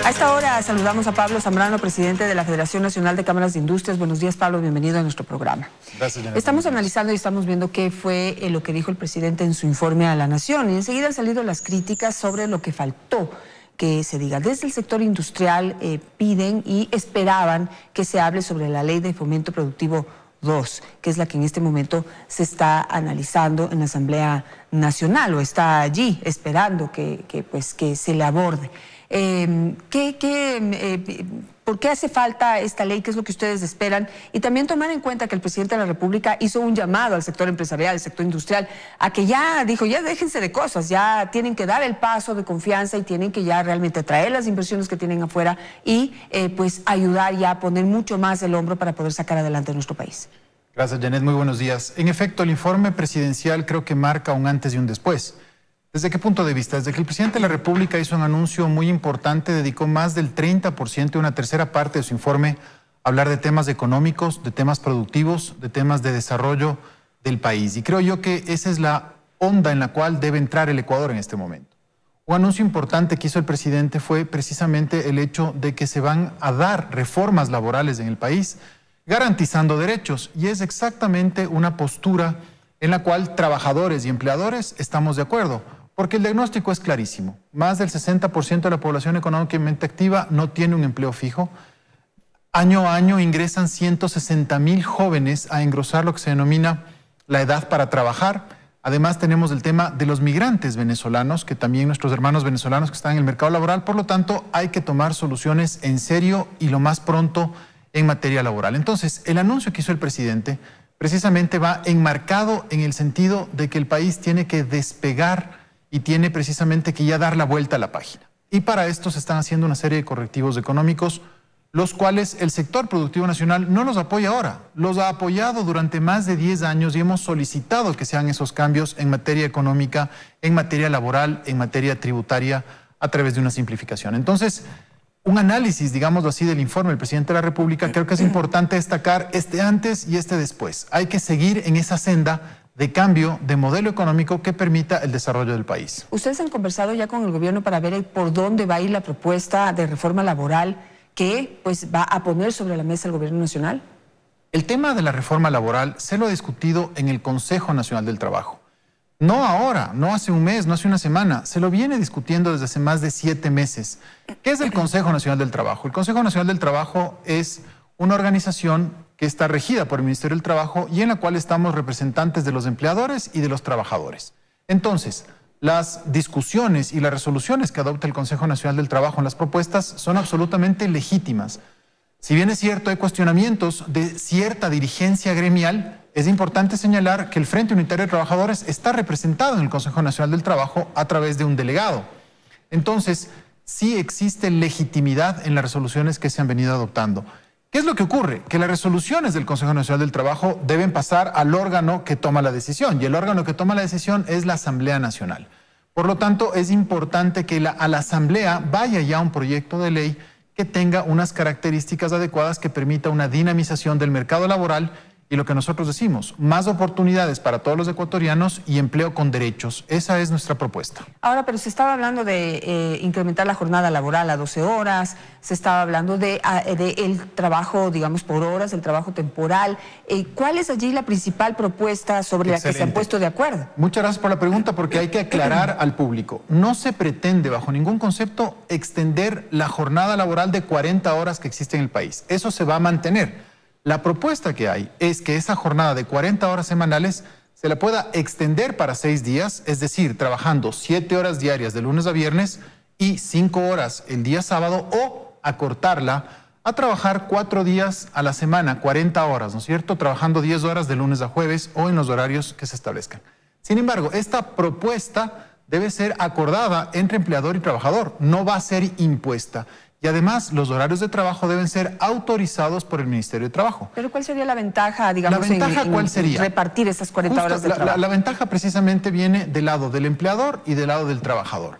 A esta hora saludamos a Pablo Zambrano, presidente de la Federación Nacional de Cámaras de Industrias. Buenos días, Pablo, bienvenido a nuestro programa. Gracias, Janet. Estamos analizando y estamos viendo qué fue lo que dijo el presidente en su informe a la Nación. Y enseguida han salido las críticas sobre lo que faltó que se diga. Desde el sector industrial piden y esperaban que se hable sobre la Ley de Fomento Productivo 2, que es la que en este momento se está analizando en la Asamblea Nacional, o está allí esperando que se le aborde. ¿Por qué hace falta esta ley? ¿Qué es lo que ustedes esperan? Y también tomar en cuenta que el presidente de la República hizo un llamado al sector empresarial, al sector industrial, a que ya dijo, ya déjense de cosas, ya tienen que dar el paso de confianza y tienen que ya realmente traer las inversiones que tienen afuera y pues ayudar ya a poner mucho más el hombro para poder sacar adelante a nuestro país. Gracias, Janet. Muy buenos días. En efecto, el informe presidencial creo que marca un antes y un después. ¿Desde qué punto de vista? Desde que el presidente de la República hizo un anuncio muy importante, dedicó más del 30%, una tercera parte de su informe, a hablar de temas económicos, de temas productivos, de temas de desarrollo del país. Y creo yo que esa es la onda en la cual debe entrar el Ecuador en este momento. Un anuncio importante que hizo el presidente fue precisamente el hecho de que se van a dar reformas laborales en el país, garantizando derechos. Y es exactamente una postura en la cual trabajadores y empleadores estamos de acuerdo. Porque el diagnóstico es clarísimo. Más del 60% de la población económicamente activa no tiene un empleo fijo. Año a año ingresan 160.000 jóvenes a engrosar lo que se denomina la edad para trabajar. Además tenemos el tema de los migrantes venezolanos, que también nuestros hermanos venezolanos que están en el mercado laboral. Por lo tanto, hay que tomar soluciones en serio y lo más pronto en materia laboral. Entonces, el anuncio que hizo el presidente precisamente va enmarcado en el sentido de que el país tiene que despegar y tiene precisamente que ya dar la vuelta a la página. Y para esto se están haciendo una serie de correctivos económicos, los cuales el sector productivo nacional no los apoya ahora, los ha apoyado durante más de 10 años y hemos solicitado que sean esos cambios en materia económica, en materia laboral, en materia tributaria, a través de una simplificación. Entonces, un análisis, digámoslo así, del informe del presidente de la República, creo que es importante destacar este antes y este después. Hay que seguir en esa senda de cambio de modelo económico que permita el desarrollo del país. ¿Ustedes han conversado ya con el gobierno para ver por dónde va a ir la propuesta de reforma laboral que pues va a poner sobre la mesa el gobierno nacional? El tema de la reforma laboral se lo ha discutido en el Consejo Nacional del Trabajo. No ahora, no hace un mes, no hace una semana, se lo viene discutiendo desde hace más de 7 meses. ¿Qué es el Consejo Nacional del Trabajo? El Consejo Nacional del Trabajo es una organización que está regida por el Ministerio del Trabajo y en la cual estamos representantes de los empleadores y de los trabajadores. Entonces, las discusiones y las resoluciones que adopta el Consejo Nacional del Trabajo en las propuestas son absolutamente legítimas. Si bien es cierto, hay cuestionamientos de cierta dirigencia gremial, es importante señalar que el Frente Unitario de Trabajadores está representado en el Consejo Nacional del Trabajo a través de un delegado. Entonces, sí existe legitimidad en las resoluciones que se han venido adoptando. ¿Qué es lo que ocurre? Que las resoluciones del Consejo Nacional del Trabajo deben pasar al órgano que toma la decisión, y el órgano que toma la decisión es la Asamblea Nacional. Por lo tanto, es importante que a la Asamblea vaya ya un proyecto de ley que tenga unas características adecuadas que permita una dinamización del mercado laboral y lo que nosotros decimos, más oportunidades para todos los ecuatorianos y empleo con derechos. Esa es nuestra propuesta. Ahora, pero se estaba hablando de incrementar la jornada laboral a 12 horas, se estaba hablando de el trabajo, digamos, por horas, el trabajo temporal. ¿Cuál es allí la principal propuesta sobre la que se han puesto de acuerdo? Muchas gracias por la pregunta, porque hay que aclarar al público. No se pretende, bajo ningún concepto, extender la jornada laboral de 40 horas que existe en el país. Eso se va a mantener. La propuesta que hay es que esa jornada de 40 horas semanales se la pueda extender para 6 días, es decir, trabajando 7 horas diarias de lunes a viernes y 5 horas el día sábado, o acortarla a trabajar 4 días a la semana, 40 horas, ¿no es cierto? Trabajando 10 horas de lunes a jueves o en los horarios que se establezcan. Sin embargo, esta propuesta debe ser acordada entre empleador y trabajador, no va a ser impuesta. Y además, los horarios de trabajo deben ser autorizados por el Ministerio de Trabajo. ¿Pero cuál sería la ventaja, digamos, ¿La ventaja cuál sería? Repartir esas 40 horas de trabajo? La ventaja precisamente viene del lado del empleador y del lado del trabajador.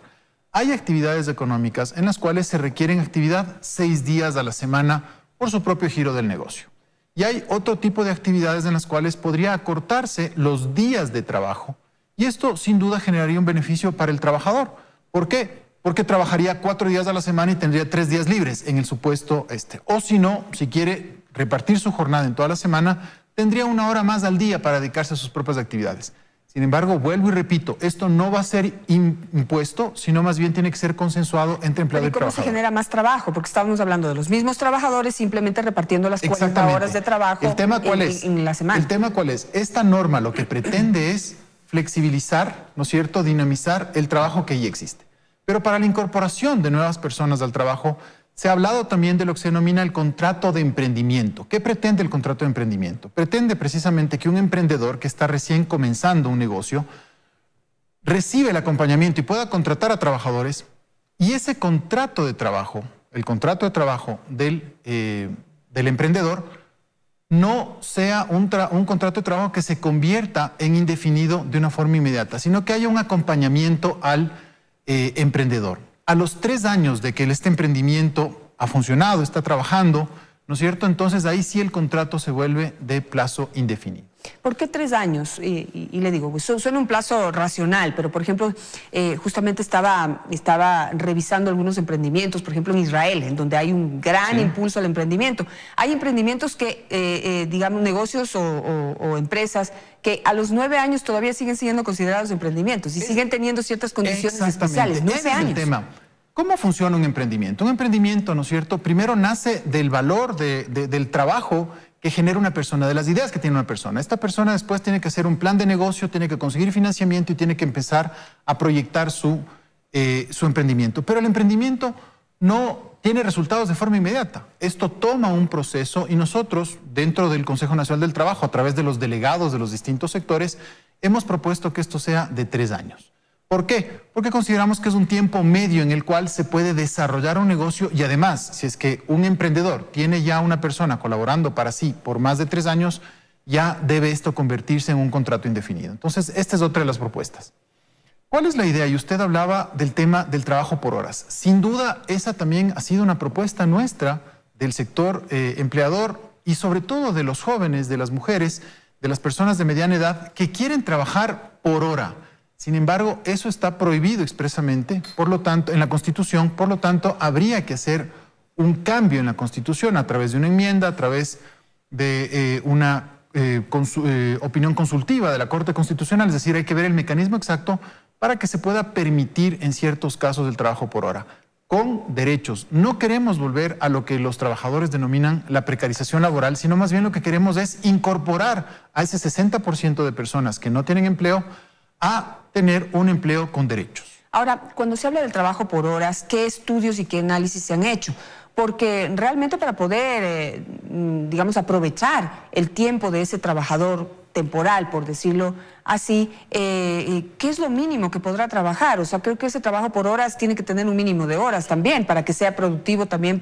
Hay actividades económicas en las cuales se requieren actividad 6 días a la semana por su propio giro del negocio. Y hay otro tipo de actividades en las cuales podría acortarse los días de trabajo. Y esto sin duda generaría un beneficio para el trabajador, ¿Por qué? Porque trabajaría 4 días a la semana y tendría 3 días libres en el supuesto este. O si no, si quiere repartir su jornada en toda la semana, tendría 1 hora más al día para dedicarse a sus propias actividades. Sin embargo, vuelvo y repito, esto no va a ser impuesto, sino más bien tiene que ser consensuado entre empleado y trabajador. ¿Cómo se genera más trabajo? Porque estábamos hablando de los mismos trabajadores simplemente repartiendo las 40 horas de trabajo ¿El tema cuál es? En la semana. El tema cuál es. Esta norma lo que pretende es flexibilizar, ¿no es cierto?, dinamizar el trabajo que ya existe. Pero para la incorporación de nuevas personas al trabajo, se ha hablado también de lo que se denomina el contrato de emprendimiento. ¿Qué pretende el contrato de emprendimiento? Pretende precisamente que un emprendedor que está recién comenzando un negocio recibe el acompañamiento y pueda contratar a trabajadores, y ese contrato de trabajo, el contrato de trabajo del emprendedor, no sea un contrato de trabajo que se convierta en indefinido de una forma inmediata, sino que haya un acompañamiento al emprendedor. A los 3 años de que este emprendimiento ha funcionado, está trabajando, ¿no es cierto? Entonces ahí sí el contrato se vuelve de plazo indefinido. ¿Por qué 3 años? Y le digo, pues suena un plazo racional, pero por ejemplo, justamente estaba revisando algunos emprendimientos, por ejemplo en Israel, en donde hay un gran impulso al emprendimiento. Hay emprendimientos que, digamos, negocios o empresas que a los 9 años todavía siguen siendo considerados emprendimientos y siguen teniendo ciertas condiciones especiales. 9 años. Es el tema. ¿Cómo funciona un emprendimiento? Un emprendimiento, ¿no es cierto?, primero nace del valor del trabajo que genera una persona, de las ideas que tiene una persona. Esta persona después tiene que hacer un plan de negocio, tiene que conseguir financiamiento y tiene que empezar a proyectar su emprendimiento. Pero el emprendimiento no tiene resultados de forma inmediata. Esto toma un proceso y nosotros, dentro del Consejo Nacional del Trabajo, a través de los delegados de los distintos sectores, hemos propuesto que esto sea de 3 años. ¿Por qué? Porque consideramos que es un tiempo medio en el cual se puede desarrollar un negocio y además, si es que un emprendedor tiene ya una persona colaborando para sí por más de 3 años, ya debe esto convertirse en un contrato indefinido. Entonces, esta es otra de las propuestas. ¿Cuál es la idea? Y usted hablaba del tema del trabajo por horas. Sin duda, esa también ha sido una propuesta nuestra del sector empleador y sobre todo de los jóvenes, de las mujeres, de las personas de mediana edad que quieren trabajar por hora. Sin embargo, eso está prohibido expresamente, por lo tanto, en la Constitución, por lo tanto, habría que hacer un cambio en la Constitución a través de una enmienda, a través de una opinión consultiva de la Corte Constitucional, es decir, hay que ver el mecanismo exacto para que se pueda permitir en ciertos casos el trabajo por hora, con derechos. No queremos volver a lo que los trabajadores denominan la precarización laboral, sino más bien lo que queremos es incorporar a ese 60% de personas que no tienen empleo a tener un empleo con derechos. Ahora, cuando se habla del trabajo por horas, ¿qué estudios y qué análisis se han hecho? Porque realmente para poder, digamos, aprovechar el tiempo de ese trabajador temporal, por decirlo así, ¿qué es lo mínimo que podrá trabajar? O sea, creo que ese trabajo por horas tiene que tener un mínimo de horas también para que sea productivo también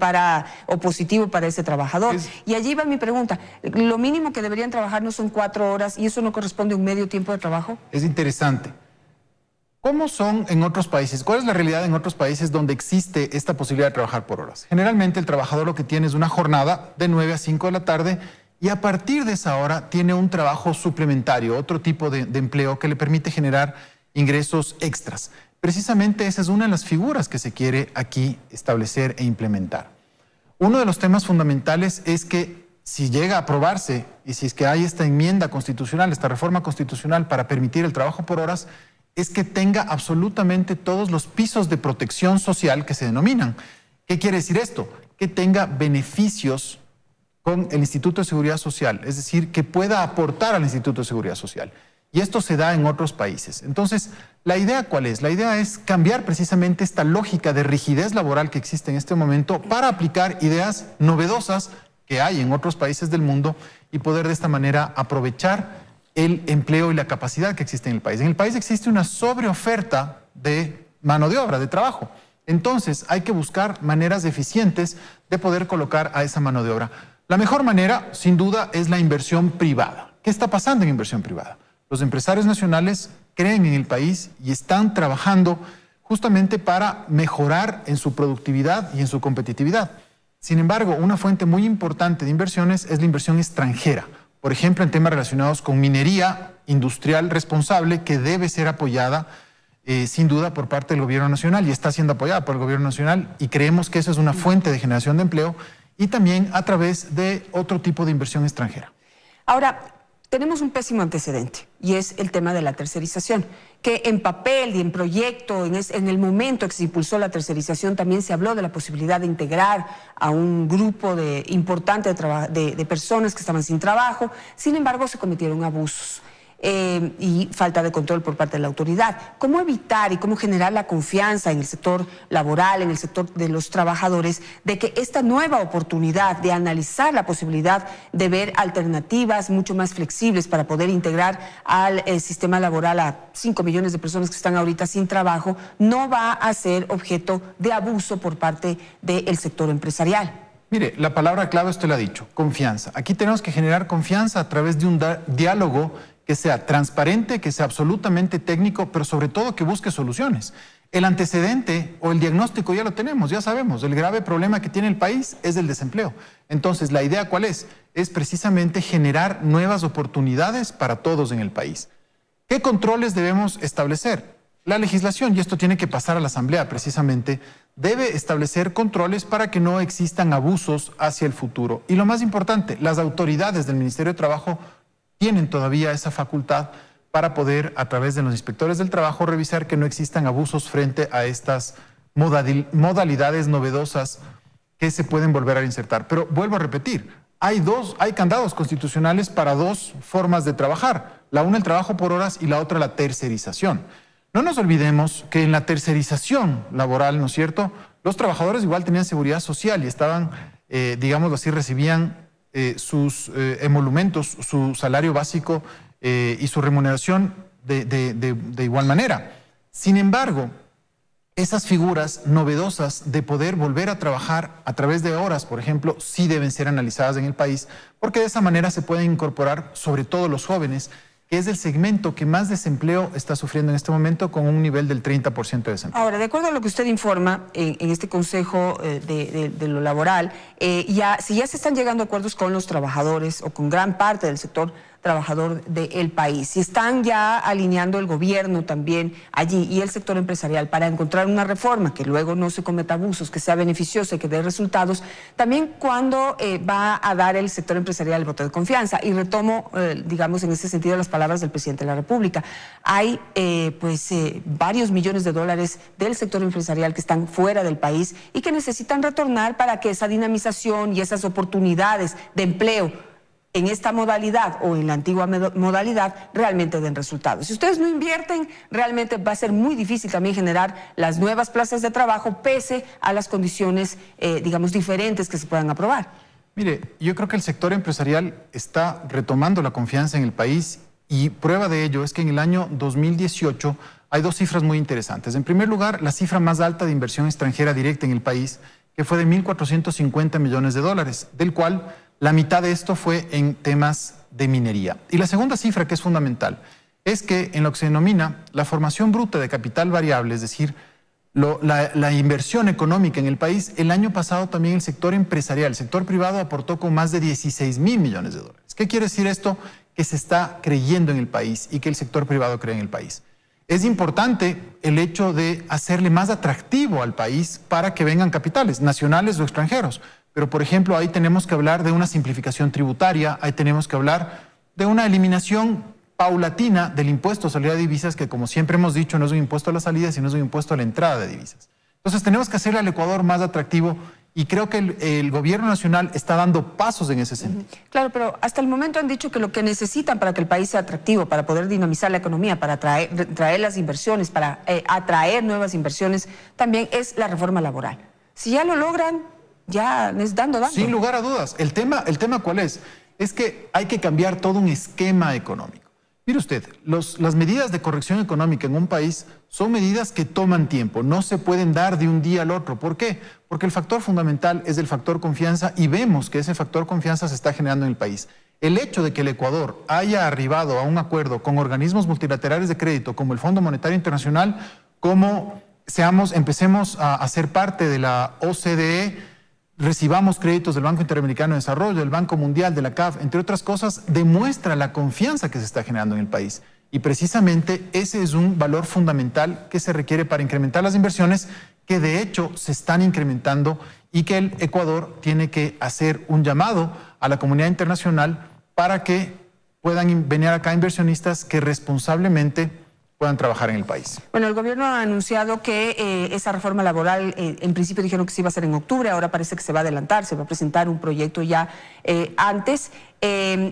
o positivo para ese trabajador. Y allí va mi pregunta, ¿lo mínimo que deberían trabajar no son 4 horas y eso no corresponde a un medio tiempo de trabajo? Es interesante. ¿Cómo son en otros países? ¿Cuál es la realidad en otros países donde existe esta posibilidad de trabajar por horas? Generalmente el trabajador lo que tiene es una jornada de 9 a 5 de la tarde y a partir de esa hora tiene un trabajo suplementario, otro tipo de empleo que le permite generar ingresos extras. Precisamente esa es una de las figuras que se quiere aquí establecer e implementar. Uno de los temas fundamentales es que si llega a aprobarse y si es que hay esta enmienda constitucional, esta reforma constitucional para permitir el trabajo por horas, es que tenga absolutamente todos los pisos de protección social que se denominan. ¿Qué quiere decir esto? Que tenga beneficios con el Instituto de Seguridad Social, es decir, que pueda aportar al Instituto de Seguridad Social. Y esto se da en otros países. Entonces, ¿la idea cuál es? La idea es cambiar precisamente esta lógica de rigidez laboral que existe en este momento para aplicar ideas novedosas que hay en otros países del mundo y poder de esta manera aprovechar el empleo y la capacidad que existe en el país. En el país existe una sobreoferta de mano de obra, de trabajo. Entonces, hay que buscar maneras eficientes de poder colocar a esa mano de obra. La mejor manera, sin duda, es la inversión privada. ¿Qué está pasando en inversión privada? Los empresarios nacionales creen en el país y están trabajando justamente para mejorar en su productividad y en su competitividad. Sin embargo, una fuente muy importante de inversiones es la inversión extranjera. Por ejemplo, en temas relacionados con minería industrial responsable que debe ser apoyada sin duda por parte del gobierno nacional y está siendo apoyada por el gobierno nacional y creemos que eso es una fuente de generación de empleo y también a través de otro tipo de inversión extranjera. Ahora, tenemos un pésimo antecedente y es el tema de la tercerización, que en papel y en proyecto, en el momento que se impulsó la tercerización, también se habló de la posibilidad de integrar a un grupo importante de personas que estaban sin trabajo. Sin embargo, se cometieron abusos y falta de control por parte de la autoridad. ¿Cómo evitar y cómo generar la confianza en el sector laboral, en el sector de los trabajadores, de que esta nueva oportunidad de analizar la posibilidad de ver alternativas mucho más flexibles para poder integrar al sistema laboral a 5 millones de personas que están ahorita sin trabajo no va a ser objeto de abuso por parte del sector empresarial? Mire, la palabra clave usted la ha dicho, confianza. Aquí tenemos que generar confianza a través de un diálogo que sea transparente, que sea absolutamente técnico, pero sobre todo que busque soluciones. El antecedente o el diagnóstico ya lo tenemos, ya sabemos. El grave problema que tiene el país es el desempleo. Entonces, ¿la idea cuál es? Es precisamente generar nuevas oportunidades para todos en el país. ¿Qué controles debemos establecer? La legislación, y esto tiene que pasar a la Asamblea precisamente, debe establecer controles para que no existan abusos hacia el futuro. Y lo más importante, las autoridades del Ministerio de Trabajo tienen todavía esa facultad para poder, a través de los inspectores del trabajo, revisar que no existan abusos frente a estas modalidades novedosas que se pueden volver a insertar. Pero vuelvo a repetir, hay candados constitucionales para dos formas de trabajar. La una, el trabajo por horas, y la otra, la tercerización. No nos olvidemos que en la tercerización laboral, ¿no es cierto?, los trabajadores igual tenían seguridad social y estaban, digámoslo así, recibían sus emolumentos, su salario básico y su remuneración de igual manera. Sin embargo, esas figuras novedosas de poder volver a trabajar a través de horas, por ejemplo, sí deben ser analizadas en el país, porque de esa manera se pueden incorporar sobre todo los jóvenes, que es el segmento que más desempleo está sufriendo en este momento, con un nivel del 30% de desempleo. Ahora, de acuerdo a lo que usted informa en este Consejo de lo Laboral, si ya se están llegando a acuerdos con los trabajadores o con gran parte del sector trabajador del país, si están ya alineando el gobierno también allí y el sector empresarial para encontrar una reforma que luego no se cometa abusos, que sea beneficiosa y que dé resultados, también cuándo va a dar el sector empresarial el voto de confianza. Y retomo, digamos, en ese sentido las palabras del presidente de la República. Hay varios millones de dólares del sector empresarial que están fuera del país y que necesitan retornar para que esa dinamización y esas oportunidades de empleo en esta modalidad o en la antigua modalidad realmente den resultados. Si ustedes no invierten, realmente va a ser muy difícil también generar las nuevas plazas de trabajo pese a las condiciones, digamos, diferentes que se puedan aprobar. Mire, yo creo que el sector empresarial está retomando la confianza en el país y prueba de ello es que en el año 2018 hay dos cifras muy interesantes. En primer lugar, la cifra más alta de inversión extranjera directa en el país, que fue de 1.450 millones de dólares, del cual la mitad de esto fue en temas de minería. Y la segunda cifra, que es fundamental, es que en lo que se denomina la formación bruta de capital variable, es decir, la inversión económica en el país, el año pasado también el sector empresarial, el sector privado aportó con más de 16.000 millones de dólares. ¿Qué quiere decir esto? Que se está creyendo en el país y que el sector privado cree en el país. Es importante el hecho de hacerle más atractivo al país para que vengan capitales, nacionales o extranjeros. Pero, por ejemplo, ahí tenemos que hablar de una simplificación tributaria, ahí tenemos que hablar de una eliminación paulatina del impuesto a salida de divisas, que como siempre hemos dicho, no es un impuesto a la salida, sino es un impuesto a la entrada de divisas. Entonces tenemos que hacerle al Ecuador más atractivo y creo que el gobierno nacional está dando pasos en ese sentido. Claro, pero hasta el momento han dicho que lo que necesitan para que el país sea atractivo, para poder dinamizar la economía, para traer las inversiones, para atraer nuevas inversiones, también es la reforma laboral. Si ya lo logran, ya les dando datos. Sin lugar a dudas. ¿El tema cuál es? Es que hay que cambiar todo un esquema económico. Mire usted, las medidas de corrección económica en un país son medidas que toman tiempo, no se pueden dar de un día al otro. ¿Por qué? Porque el factor fundamental es el factor confianza y vemos que ese factor confianza se está generando en el país. El hecho de que el Ecuador haya arribado a un acuerdo con organismos multilaterales de crédito como el Fondo Monetario Internacional, como empecemos a ser parte de la OCDE, recibamos créditos del Banco Interamericano de Desarrollo, del Banco Mundial, de la CAF, entre otras cosas, demuestra la confianza que se está generando en el país. Y precisamente ese es un valor fundamental que se requiere para incrementar las inversiones, que de hecho se están incrementando, y que el Ecuador tiene que hacer un llamado a la comunidad internacional para que puedan venir acá inversionistas que responsablemente puedan trabajar en el país. Bueno, el gobierno ha anunciado que esa reforma laboral, en principio dijeron que se iba a hacer en octubre, ahora parece que se va a adelantar, se va a presentar un proyecto ya antes,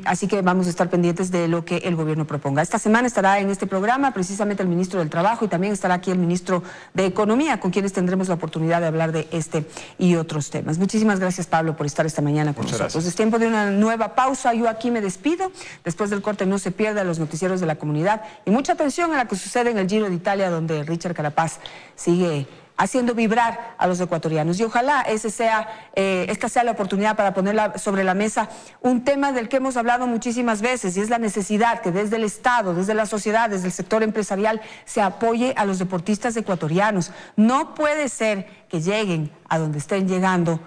así que vamos a estar pendientes de lo que el gobierno proponga. Esta semana estará en este programa precisamente el ministro del Trabajo y también estará aquí el ministro de Economía, con quienes tendremos la oportunidad de hablar de este y otros temas. Muchísimas gracias, Pablo, por estar esta mañana con nosotros. Gracias. Es tiempo de una nueva pausa. Yo aquí me despido. Después del corte no se pierda los noticieros de la comunidad y mucha atención a lo que sucede en el Giro de Italia, donde Richard Carapaz sigue haciendo vibrar a los ecuatorianos. Y ojalá esta sea la oportunidad para poner sobre la mesa un tema del que hemos hablado muchísimas veces, y es la necesidad que desde el Estado, desde la sociedad, desde el sector empresarial, se apoye a los deportistas ecuatorianos. No puede ser que lleguen a donde estén llegando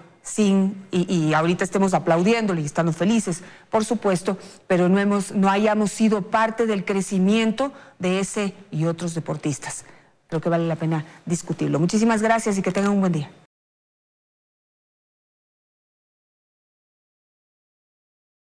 y ahorita estemos aplaudiéndole y estando felices, por supuesto, pero no hayamos sido parte del crecimiento de ese y otros deportistas. Creo que vale la pena discutirlo. Muchísimas gracias y que tengan un buen día.